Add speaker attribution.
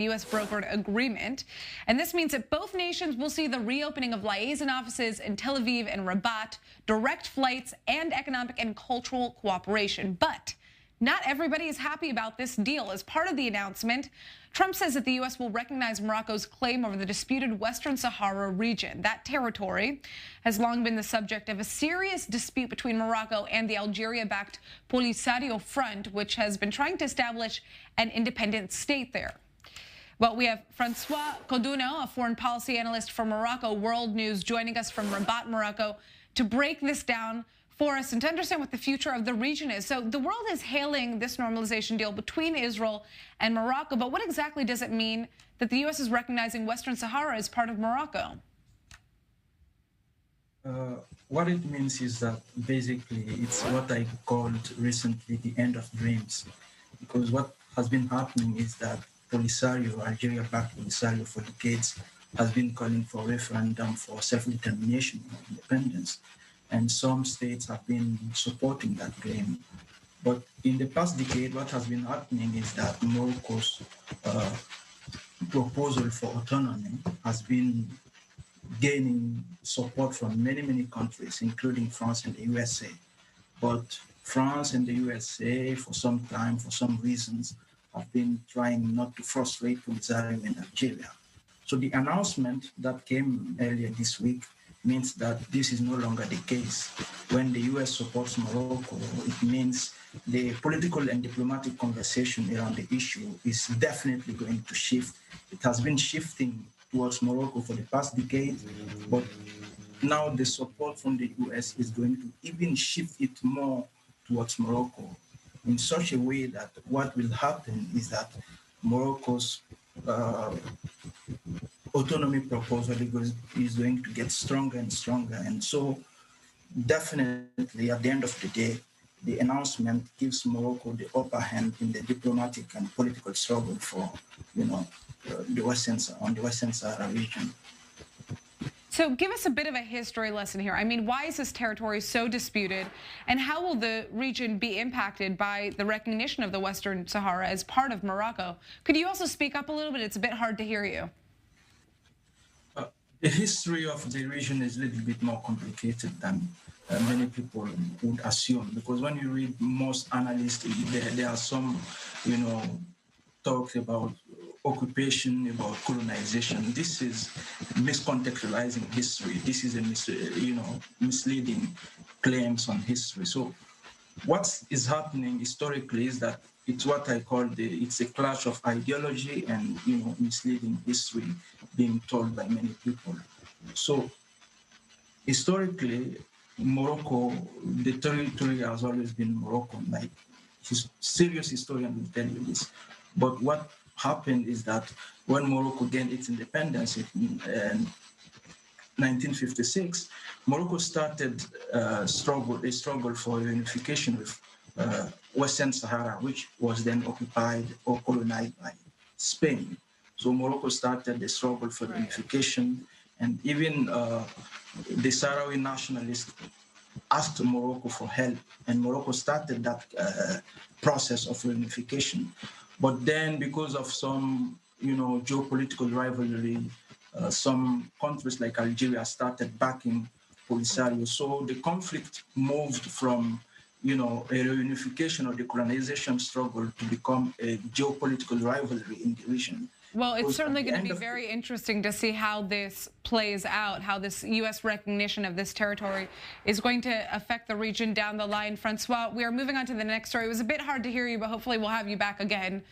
Speaker 1: U.S. brokered agreement. And this means that both nations will see the reopening of liaison offices in Tel Aviv and Rabat, direct flights, and economic and cultural cooperation. But not everybody is happy about this deal. As part of the announcement, Trump says that the U.S. will recognize Morocco's claim over the disputed Western Sahara region. That territory has long been the subject of a serious dispute between Morocco and the Algeria-backed Polisario Front, which has been trying to establish an independent state there. Well, we have Francois Coduno, a foreign policy analyst for Morocco World News, joining us from Rabat, Morocco, to break this down for us and to understand what the future of the region is. So the world is hailing this normalization deal between Israel and Morocco, but what exactly does it mean that the U.S. is recognizing Western Sahara as part of Morocco?
Speaker 2: What it means is that basically it's what I called recently the end of dreams, because what has been happening is that Polisario, Algeria-backed Polisario for decades, has been calling for referendum for self-determination and independence. And some states have been supporting that claim. But in the past decade, what has been happening is that Morocco's proposal for autonomy has been gaining support from many, many countries, including France and the USA. But France and the USA, for some time, for some reasons, have been trying not to frustrate Polisario in Algeria. So the announcement that came earlier this week means that this is no longer the case. When the US supports Morocco, it means the political and diplomatic conversation around the issue is definitely going to shift. It has been shifting towards Morocco for the past decade, but now the support from the US is going to even shift it more towards Morocco in such a way that what will happen is that Morocco's autonomy proposal is going to get stronger and stronger. And so definitely at the end of the day, the announcement gives Morocco the upper hand in the diplomatic and political struggle for, the Western Sahara region.
Speaker 1: So give us a bit of a history lesson here. I mean, why is this territory so disputed? And how will the region be impacted by the recognition of the Western Sahara as part of Morocco? Could you also speak up a little bit? It's a bit hard to hear you.
Speaker 2: The history of the region is a little bit more complicated than many people would assume, because when you read most analysts, there are some, talks about occupation, about colonization. This is miscontextualizing history. This is misleading claims on history. So what is happening historically is that it's what I call it's a clash of ideology and misleading history being told by many people. So historically, Morocco, the territory has always been Moroccan. Like serious historian will tell you this. But what happened is that when Morocco gained its independence in 1956, Morocco started a struggle for unification with Western Sahara, which was then occupied or colonized by Spain. So Morocco started the struggle for unification, and even the Sahrawi nationalists asked Morocco for help, and Morocco started that process of reunification. But then, because of some, geopolitical rivalry, some countries like Algeria started backing Polisario. So the conflict moved from, a reunification or decolonization struggle to become a geopolitical rivalry in the region.
Speaker 1: Well, it's certainly going to be very interesting to see how this plays out, how this U.S. recognition of this territory is going to affect the region down the line. Francois, we are moving on to the next story. It was a bit hard to hear you, but hopefully we'll have you back again.